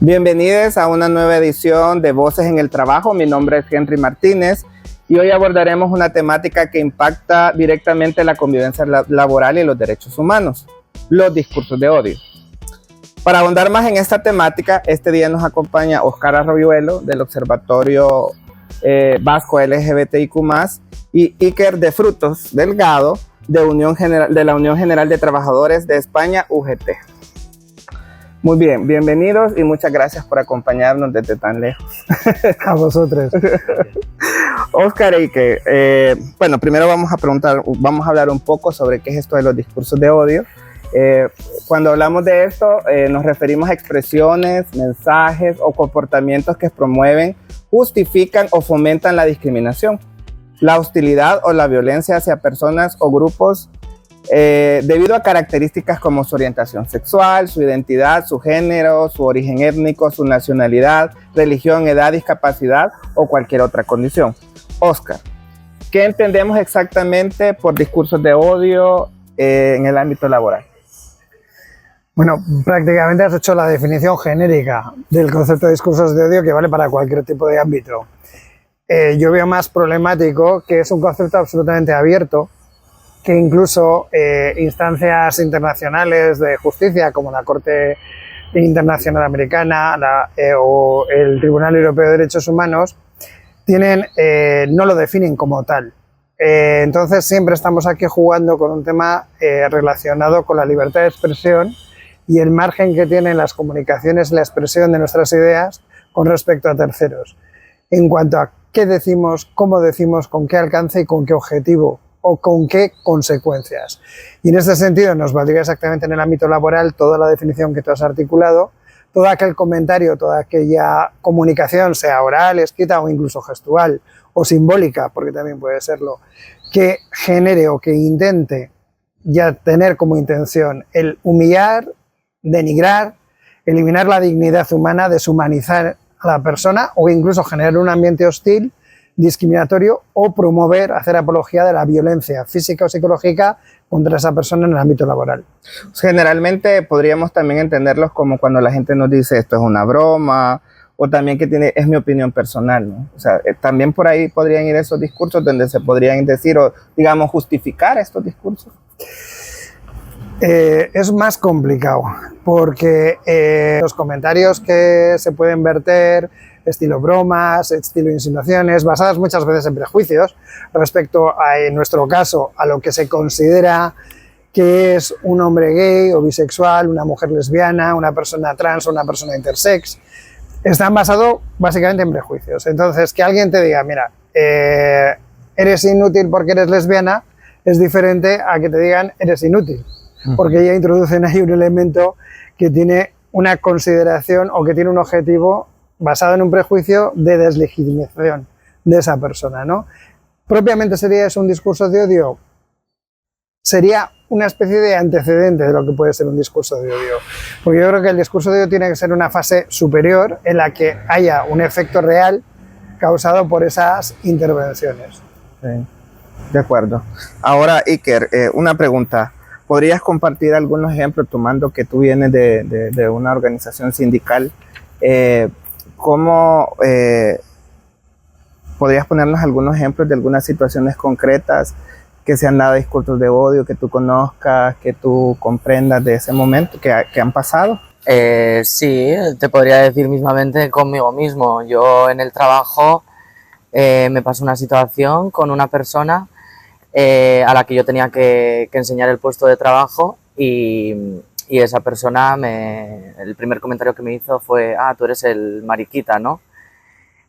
Bienvenidos a una nueva edición de Voces en el Trabajo. Mi nombre es Henry Martínez y hoy abordaremos una temática que impacta directamente la convivencia laboral y los derechos humanos, los discursos de odio. Para ahondar más en esta temática, este día nos acompaña Óscar Arroyuelo del Observatorio Vasco LGBTIQ+, y Iker de Frutos Delgado de la Unión General de Trabajadores de España, UGT. Muy bien, bienvenidos y muchas gracias por acompañarnos desde tan lejos. A vosotros. Óscar y Iker, bueno, primero vamos a hablar un poco sobre qué es esto de los discursos de odio. Cuando hablamos de esto, nos referimos a expresiones, mensajes o comportamientos que promueven, justifican o fomentan la discriminación, la hostilidad o la violencia hacia personas o grupos debido a características como su orientación sexual, su identidad, su género, su origen étnico, su nacionalidad, religión, edad, discapacidad o cualquier otra condición. Óscar, ¿qué entendemos exactamente por discursos de odio en el ámbito laboral? Bueno, prácticamente has hecho la definición genérica del concepto de discursos de odio que vale para cualquier tipo de ámbito. Yo veo más problemático que es un concepto absolutamente abierto, que incluso instancias internacionales de justicia como la Corte Internacional Americana o el Tribunal Europeo de Derechos Humanos no lo definen como tal. Entonces siempre estamos aquí jugando con un tema relacionado con la libertad de expresión y el margen que tienen las comunicaciones y la expresión de nuestras ideas con respecto a terceros. En cuanto a qué decimos, cómo decimos, con qué alcance y con qué objetivo o con qué consecuencias. Y en este sentido nos valdría exactamente en el ámbito laboral toda la definición que tú has articulado, todo aquel comentario, toda aquella comunicación, sea oral, escrita o incluso gestual o simbólica, porque también puede serlo, que genere o que intente ya tener como intención el humillar, denigrar, eliminar la dignidad humana, deshumanizar a la persona o incluso generar un ambiente hostil, discriminatorio o promover, hacer apología de la violencia física o psicológica contra esa persona en el ámbito laboral. Generalmente podríamos también entenderlos como cuando la gente nos dice esto es una broma o también que es mi opinión personal, ¿no? O sea, también por ahí podrían ir esos discursos donde se podrían decir o, digamos, justificar estos discursos. Es más complicado porque los comentarios que se pueden verter, estilo bromas, estilo insinuaciones, basadas muchas veces en prejuicios respecto a, en nuestro caso, a lo que se considera que es un hombre gay o bisexual, una mujer lesbiana, una persona trans o una persona intersex, están basados básicamente en prejuicios. Entonces, que alguien te diga, mira, eres inútil porque eres lesbiana, es diferente a que te digan eres inútil, porque ya introducen ahí un elemento que tiene una consideración o que tiene un objetivo basado en un prejuicio de deslegitimación de esa persona, ¿no? Propiamente sería eso un discurso de odio, sería una especie de antecedente de lo que puede ser un discurso de odio, porque yo creo que el discurso de odio tiene que ser una fase superior en la que haya un efecto real causado por esas intervenciones. Sí, de acuerdo. Ahora, Iker, una pregunta. ¿Podrías compartir algunos ejemplos, tomando que tú vienes de una organización sindical? ¿Cómo podrías ponernos algunos ejemplos de algunas situaciones concretas que se han dado discursos de odio, que tú conozcas, que tú comprendas de ese momento, que han pasado? Sí, te podría decir mismamente conmigo mismo. Yo en el trabajo me pasó una situación con una persona a la que yo tenía que enseñar el puesto de trabajo y esa persona, el primer comentario que me hizo fue, tú eres el mariquita, ¿no?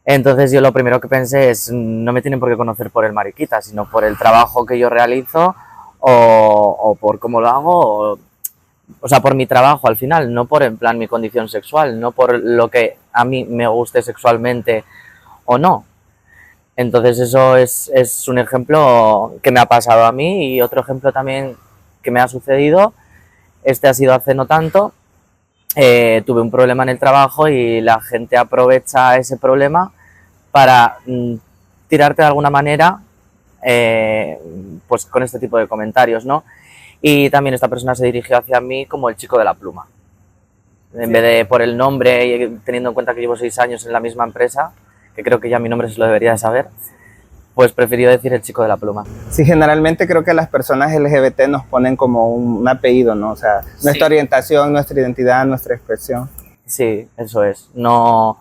Entonces yo lo primero que pensé es, no me tienen por qué conocer por el mariquita, sino por el trabajo que yo realizo o por cómo lo hago, o sea, por mi trabajo al final, no por en plan mi condición sexual, no por lo que a mí me guste sexualmente o no. Entonces eso es un ejemplo que me ha pasado a mí y otro ejemplo también que me ha sucedido, ha sido hace no tanto. Tuve un problema en el trabajo y la gente aprovecha ese problema para tirarte de alguna manera pues con este tipo de comentarios, ¿no? Y también esta persona se dirigió hacia mí como el chico de la pluma. En vez de por el nombre y teniendo en cuenta que llevo 6 años en la misma empresa, que creo que ya mi nombre se lo debería de saber, pues prefirió decir el chico de la pluma. Sí, generalmente creo que las personas LGBT nos ponen como un apellido, ¿no? O sea, nuestra orientación, nuestra identidad, nuestra expresión. Sí, eso es. No,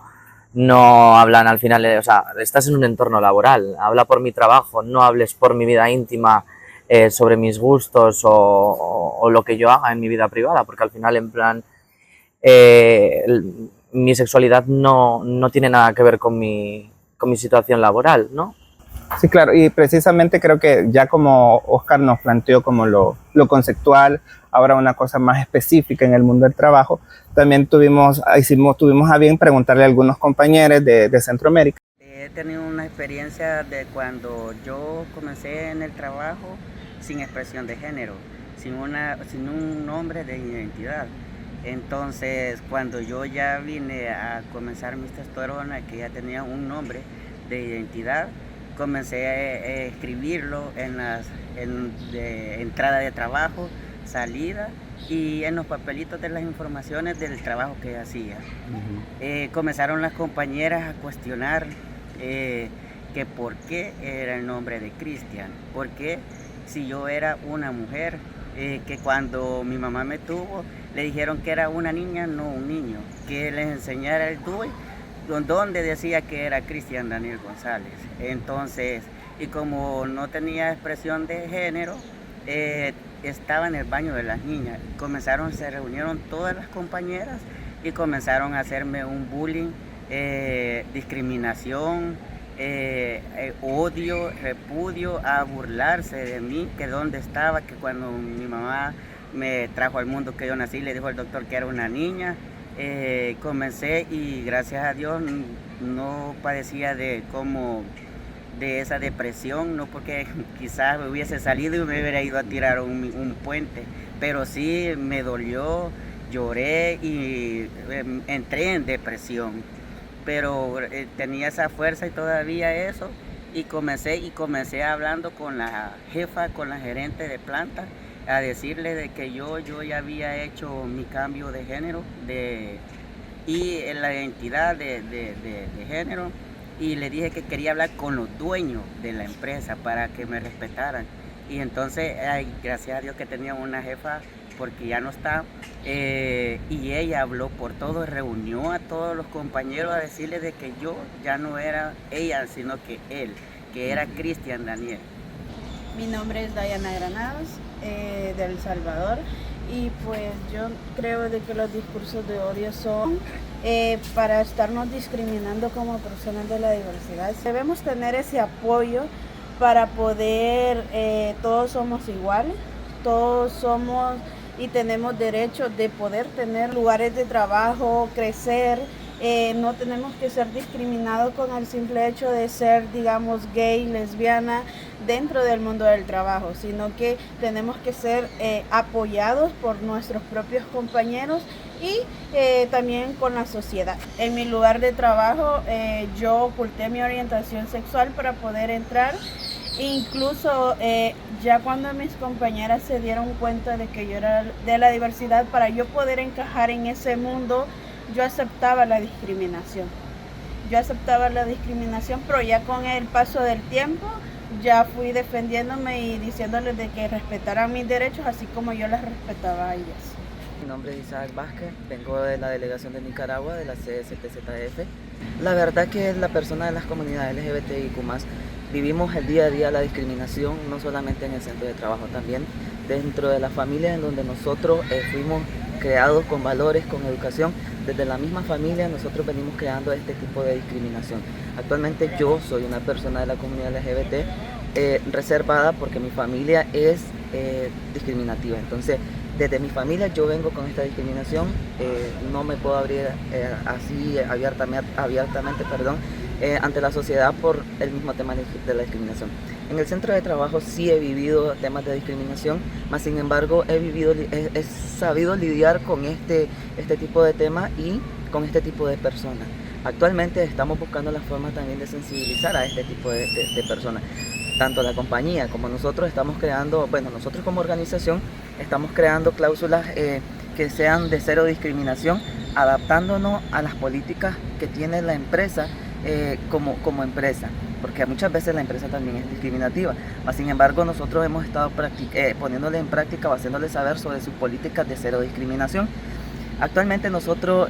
no hablan al final, o sea, estás en un entorno laboral, habla por mi trabajo, no hables por mi vida íntima, sobre mis gustos o lo que yo haga en mi vida privada, porque al final, en plan, mi sexualidad no tiene nada que ver con mi situación laboral, ¿no? Sí, claro, y precisamente creo que ya como Oscar nos planteó como lo conceptual, ahora una cosa más específica en el mundo del trabajo, también tuvimos a bien preguntarle a algunos compañeros de Centroamérica. He tenido una experiencia de cuando yo comencé en el trabajo sin expresión de género, sin un nombre de identidad. Entonces, cuando yo ya vine a comenzar mis testosterona, que ya tenía un nombre de identidad, comencé a escribirlo de entrada de trabajo, salida y en los papelitos de las informaciones del trabajo que hacía. Comenzaron las compañeras a cuestionar que por qué era el nombre de Cristian, por qué si yo era una mujer, que cuando mi mamá me tuvo le dijeron que era una niña, no un niño, que les enseñara el DUI donde decía que era Cristian Daniel González. Entonces, y como no tenía expresión de género, estaba en el baño de las niñas. Se reunieron todas las compañeras y comenzaron a hacerme un bullying, discriminación, odio, repudio, a burlarse de mí, que dónde estaba, que cuando mi mamá me trajo al mundo que yo nací, le dijo al doctor que era una niña. Comencé y gracias a Dios no padecía de esa depresión, no porque quizás me hubiese salido y me hubiera ido a tirar un puente, pero sí me dolió, lloré y entré en depresión, pero tenía esa fuerza y todavía eso, y comencé hablando con la jefa, con la gerente de planta, a decirle de que yo ya había hecho mi cambio de género y en la identidad de género, y le dije que quería hablar con los dueños de la empresa para que me respetaran. Y entonces, gracias a Dios que tenía una jefa, porque ya no está, y ella habló por todo, reunió a todos los compañeros a decirles de que yo ya no era ella, sino que él, que era Cristian Daniel. Mi nombre es Dayana Granados, de El Salvador, y pues yo creo de que los discursos de odio son para estarnos discriminando como personas de la diversidad. Debemos tener ese apoyo para poder, todos somos iguales, todos somos y tenemos derecho de poder tener lugares de trabajo, crecer. No tenemos que ser discriminados con el simple hecho de ser, digamos, gay, lesbiana dentro del mundo del trabajo, sino que tenemos que ser apoyados por nuestros propios compañeros y también con la sociedad. En mi lugar de trabajo yo oculté mi orientación sexual para poder entrar. Incluso ya cuando mis compañeras se dieron cuenta de que yo era de la diversidad, para yo poder encajar en ese mundo, yo aceptaba la discriminación. Pero ya con el paso del tiempo ya fui defendiéndome y diciéndoles de que respetaran mis derechos así como yo las respetaba a ellas. Mi nombre es Isaac Vázquez, vengo de la delegación de Nicaragua, de la CSTZF. La verdad que la persona de las comunidades LGBTIQ+, vivimos el día a día la discriminación, no solamente en el centro de trabajo, también dentro de la familia en donde nosotros fuimos creados con valores, con educación. Desde la misma familia nosotros venimos creando este tipo de discriminación. Actualmente yo soy una persona de la comunidad LGBT reservada porque mi familia es discriminativa. Entonces, desde mi familia yo vengo con esta discriminación, no me puedo abrir así abiertamente, ante la sociedad por el mismo tema de la discriminación. En el centro de trabajo sí he vivido temas de discriminación, mas sin embargo he sabido lidiar con este tipo de temas y con este tipo de personas. Actualmente estamos buscando la forma también de sensibilizar a este tipo de personas. Tanto la compañía como nosotros estamos creando, nosotros como organización estamos creando cláusulas que sean de cero discriminación, adaptándonos a las políticas que tiene la empresa como empresa, porque muchas veces la empresa también es discriminativa. Sin embargo, nosotros hemos estado poniéndole en práctica o haciéndole saber sobre sus políticas de cero discriminación. Actualmente nosotros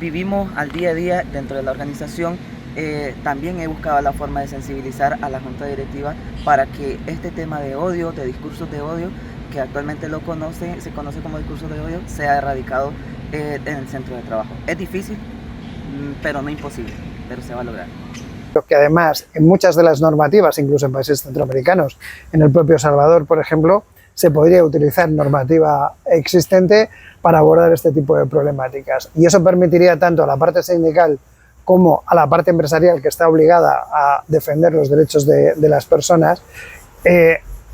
vivimos al día a día dentro de la organización. También he buscado la forma de sensibilizar a la junta directiva para que este tema de odio, de discursos de odio, que actualmente se conoce como discurso de odio, sea erradicado en el centro de trabajo. Es difícil, pero no imposible, pero se va a lograr. Que además en muchas de las normativas, incluso en países centroamericanos, en el propio Salvador, por ejemplo, se podría utilizar normativa existente para abordar este tipo de problemáticas. Y eso permitiría tanto a la parte sindical como a la parte empresarial, que está obligada a defender los derechos de las personas,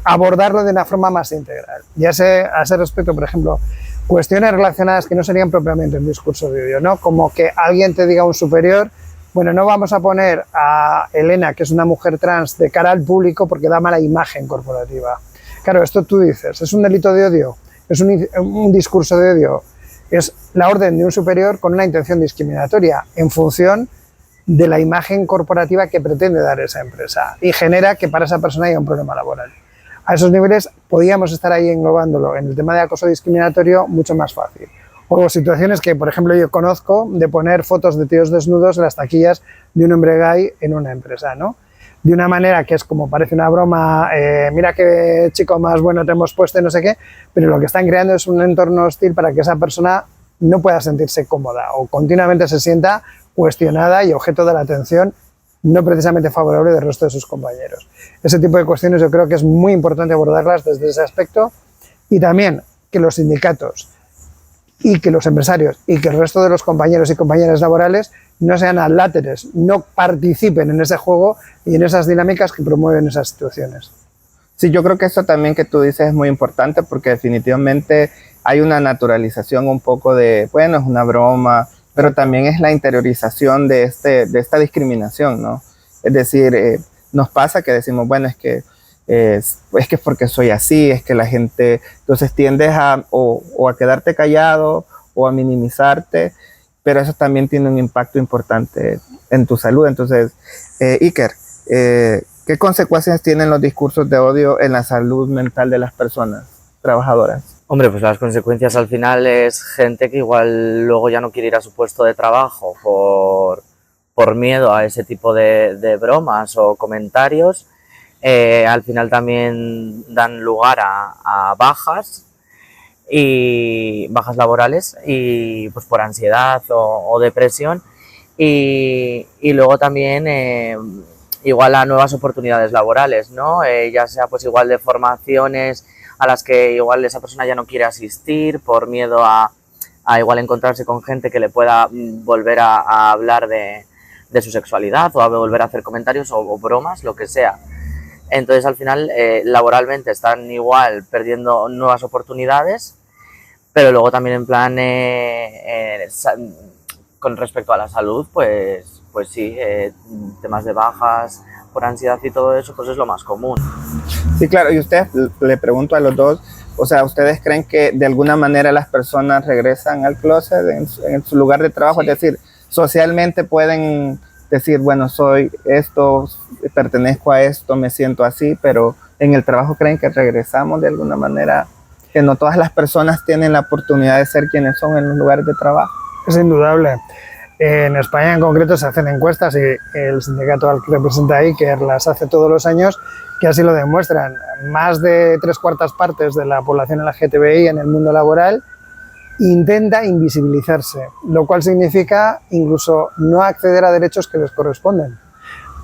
abordarlo de una forma más integral. Ya a ese respecto, por ejemplo, cuestiones relacionadas que no serían propiamente un discurso de odio, ¿no? Como que alguien te diga a un superior, bueno, no vamos a poner a Elena, que es una mujer trans, de cara al público porque da mala imagen corporativa. Claro, esto tú dices, ¿es un delito de odio? ¿Es un discurso de odio? Es la orden de un superior con una intención discriminatoria en función de la imagen corporativa que pretende dar esa empresa y genera que para esa persona haya un problema laboral. A esos niveles podíamos estar ahí englobándolo en el tema de acoso discriminatorio mucho más fácil. O situaciones que, por ejemplo, yo conozco de poner fotos de tíos desnudos en las taquillas de un hombre gay en una empresa, ¿no? De una manera que es como parece una broma, mira qué chico más bueno te hemos puesto y no sé qué, pero lo que están creando es un entorno hostil para que esa persona no pueda sentirse cómoda o continuamente se sienta cuestionada y objeto de la atención no precisamente favorable del resto de sus compañeros. Ese tipo de cuestiones yo creo que es muy importante abordarlas desde ese aspecto y también que los sindicatos y que los empresarios y que el resto de los compañeros y compañeras laborales no sean aláteres, no participen en ese juego y en esas dinámicas que promueven esas situaciones. Sí, yo creo que eso también que tú dices es muy importante porque definitivamente hay una naturalización un poco de, bueno, es una broma, pero también es la interiorización de esta discriminación, ¿no? Es decir, nos pasa que decimos, bueno, es que es porque soy así, es que la gente, entonces tiendes a quedarte callado o a minimizarte, pero eso también tiene un impacto importante en tu salud. Entonces, Iker, ¿qué consecuencias tienen los discursos de odio en la salud mental de las personas trabajadoras? Hombre, pues las consecuencias al final es gente que igual luego ya no quiere ir a su puesto de trabajo por miedo a ese tipo de bromas o comentarios. Al final también dan lugar a bajas y bajas laborales y pues por ansiedad o depresión y luego también igual a nuevas oportunidades laborales, ¿no? Ya sea pues igual de formaciones a las que igual esa persona ya no quiere asistir por miedo a igual encontrarse con gente que le pueda volver a hablar de su sexualidad o a volver a hacer comentarios o bromas, lo que sea. Entonces al final laboralmente están igual perdiendo nuevas oportunidades, pero luego también en plan con respecto a la salud, pues sí, temas de bajas por ansiedad y todo eso, pues es lo más común. Sí, claro, y usted, le pregunto a los dos, o sea, ¿ustedes creen que de alguna manera las personas regresan al closet en su lugar de trabajo? Sí. Es decir, socialmente pueden decir, bueno, soy esto, pertenezco a esto, me siento así, pero en el trabajo creen que regresamos de alguna manera, que no todas las personas tienen la oportunidad de ser quienes son en los lugares de trabajo. Es indudable. En España en concreto se hacen encuestas y el sindicato al que representa Iker las hace todos los años, que así lo demuestran. Más de 3/4 partes de la población LGTBI en el mundo laboral intenta invisibilizarse, lo cual significa incluso no acceder a derechos que les corresponden,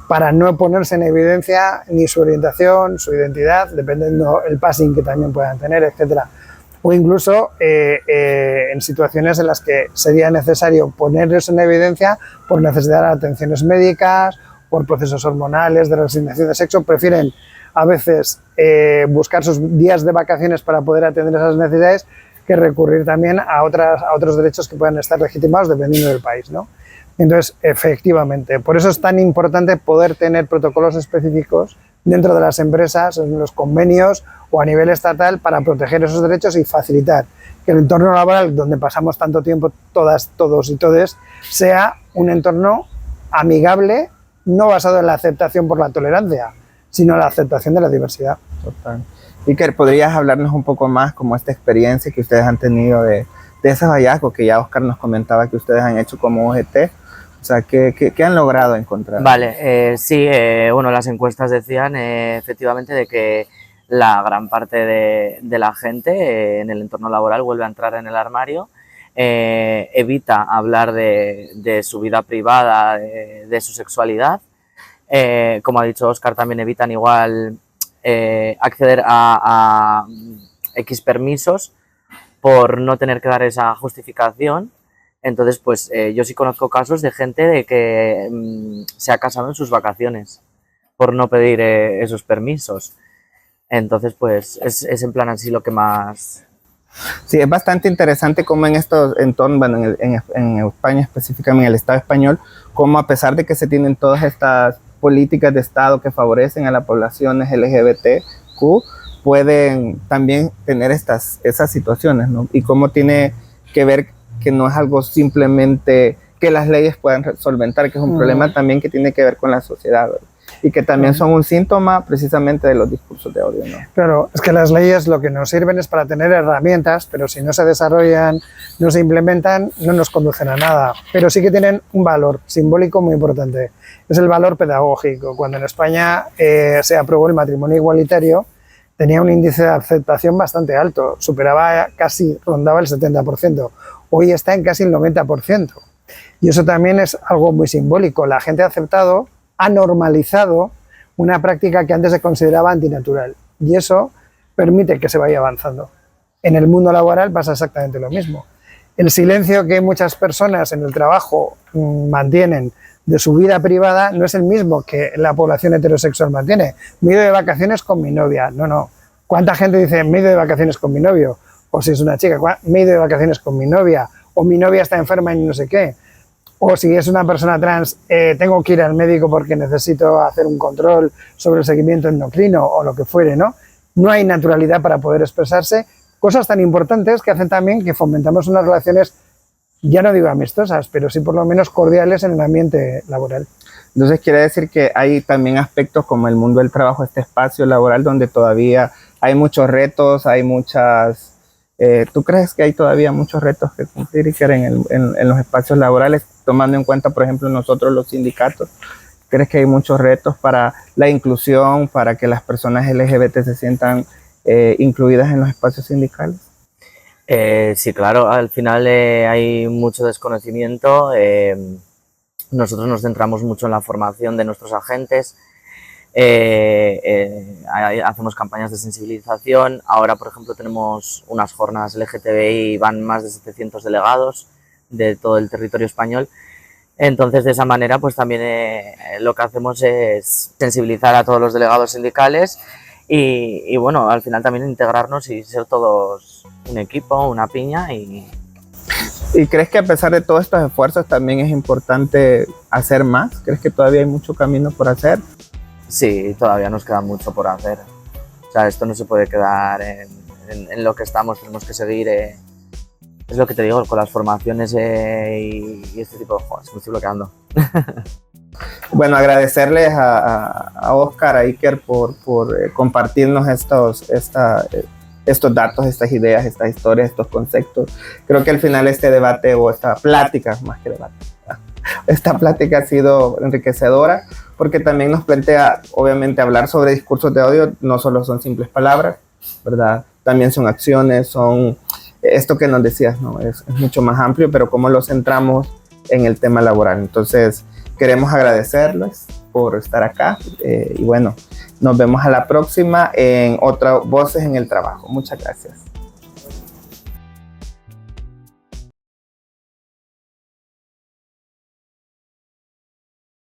para no ponerse en evidencia ni su orientación, su identidad, dependiendo el passing que también puedan tener, etcétera. O incluso en situaciones en las que sería necesario ponerlos en evidencia por necesidad de atenciones médicas, por procesos hormonales, de resignación de sexo, prefieren a veces buscar sus días de vacaciones para poder atender esas necesidades que recurrir también a otros derechos que puedan estar legitimados dependiendo del país, ¿no? Entonces, efectivamente, por eso es tan importante poder tener protocolos específicos dentro de las empresas, en los convenios o a nivel estatal para proteger esos derechos y facilitar que el entorno laboral donde pasamos tanto tiempo todos y todes sea un entorno amigable, no basado en la aceptación por la tolerancia, sino la aceptación de la diversidad. Total. Iker, ¿podrías hablarnos un poco más como esta experiencia que ustedes han tenido de esos hallazgos que ya Oscar nos comentaba que ustedes han hecho como OGT? O sea, ¿qué han logrado encontrar? Vale, sí, bueno, las encuestas decían efectivamente de que la gran parte de la gente en el entorno laboral vuelve a entrar en el armario, evita hablar de su vida privada, de su sexualidad. Como ha dicho Oscar, también evitan igual acceder a X permisos por no tener que dar esa justificación. Entonces, pues yo sí conozco casos de gente de que se ha casado en sus vacaciones por no pedir esos permisos. Entonces, pues es en plan así lo que más... Sí, es bastante interesante cómo en estos entornos, bueno, en España específicamente, en el Estado español, cómo a pesar de que se tienen todas estas políticas de Estado que favorecen a las poblaciones LGBTQ, pueden también tener esas situaciones, ¿no? Y cómo tiene que ver que no es algo simplemente que las leyes puedan solventar, que es un problema también que tiene que ver con la sociedad, ¿verdad? Y que también son un síntoma precisamente de los discursos de odio, ¿no? Claro, es que las leyes lo que nos sirven es para tener herramientas, pero si no se desarrollan, no se implementan, no nos conducen a nada. Pero sí que tienen un valor simbólico muy importante, es el valor pedagógico. Cuando en España se aprobó el matrimonio igualitario, tenía un índice de aceptación bastante alto, rondaba el 70%, hoy está en casi el 90%. Y eso también es algo muy simbólico, la gente ha aceptado, ha normalizado una práctica que antes se consideraba antinatural y eso permite que se vaya avanzando. En el mundo laboral pasa exactamente lo mismo. El silencio que muchas personas en el trabajo mantienen de su vida privada no es el mismo que la población heterosexual mantiene. Me he ido de vacaciones con mi novia. No. ¿Cuánta gente dice me he ido de vacaciones con mi novio? O si es una chica, me he ido de vacaciones con mi novia. O mi novia está enferma y no sé qué. O si es una persona trans, tengo que ir al médico porque necesito hacer un control sobre el seguimiento endocrino o lo que fuere, ¿no? No hay naturalidad para poder expresarse. Cosas tan importantes que hacen también que fomentamos unas relaciones, ya no digo amistosas, pero sí por lo menos cordiales en el ambiente laboral. Entonces quiere decir que hay también aspectos como el mundo del trabajo, este espacio laboral donde todavía hay muchos retos, hay muchas... ¿Tú crees que hay todavía muchos retos que cumplir, Iker, en los espacios laborales, tomando en cuenta, por ejemplo, nosotros los sindicatos? ¿Crees que hay muchos retos para la inclusión, para que las personas LGBT se sientan incluidas en los espacios sindicales? Sí, claro, al final hay mucho desconocimiento. Nosotros nos centramos mucho en la formación de nuestros agentes. Hacemos campañas de sensibilización. Ahora, por ejemplo, tenemos unas jornadas LGTBI y van más de 700 delegados de todo el territorio español. Entonces, de esa manera, pues también lo que hacemos es sensibilizar a todos los delegados sindicales y bueno, al final también integrarnos y ser todos un equipo, una piña. ¿Y crees que a pesar de todos estos esfuerzos también es importante hacer más? ¿Crees que todavía hay mucho camino por hacer? Sí, todavía nos queda mucho por hacer. O sea, esto no se puede quedar en lo que estamos, tenemos que seguir. Es lo que te digo, con las formaciones y este tipo de cosas, me estoy bloqueando. Bueno, agradecerles a Oscar, a Iker por compartirnos estos datos, estas ideas, estas historias, estos conceptos. Creo que al final este debate o esta plática, más que debate, esta plática ha sido enriquecedora porque también nos plantea, obviamente, hablar sobre discursos de odio no solo son simples palabras, ¿verdad? También son acciones, son esto que nos decías, ¿no? Es mucho más amplio, pero cómo lo centramos en el tema laboral. Entonces, queremos agradecerles por estar acá y bueno, nos vemos a la próxima en otra Voces en el Trabajo. Muchas gracias.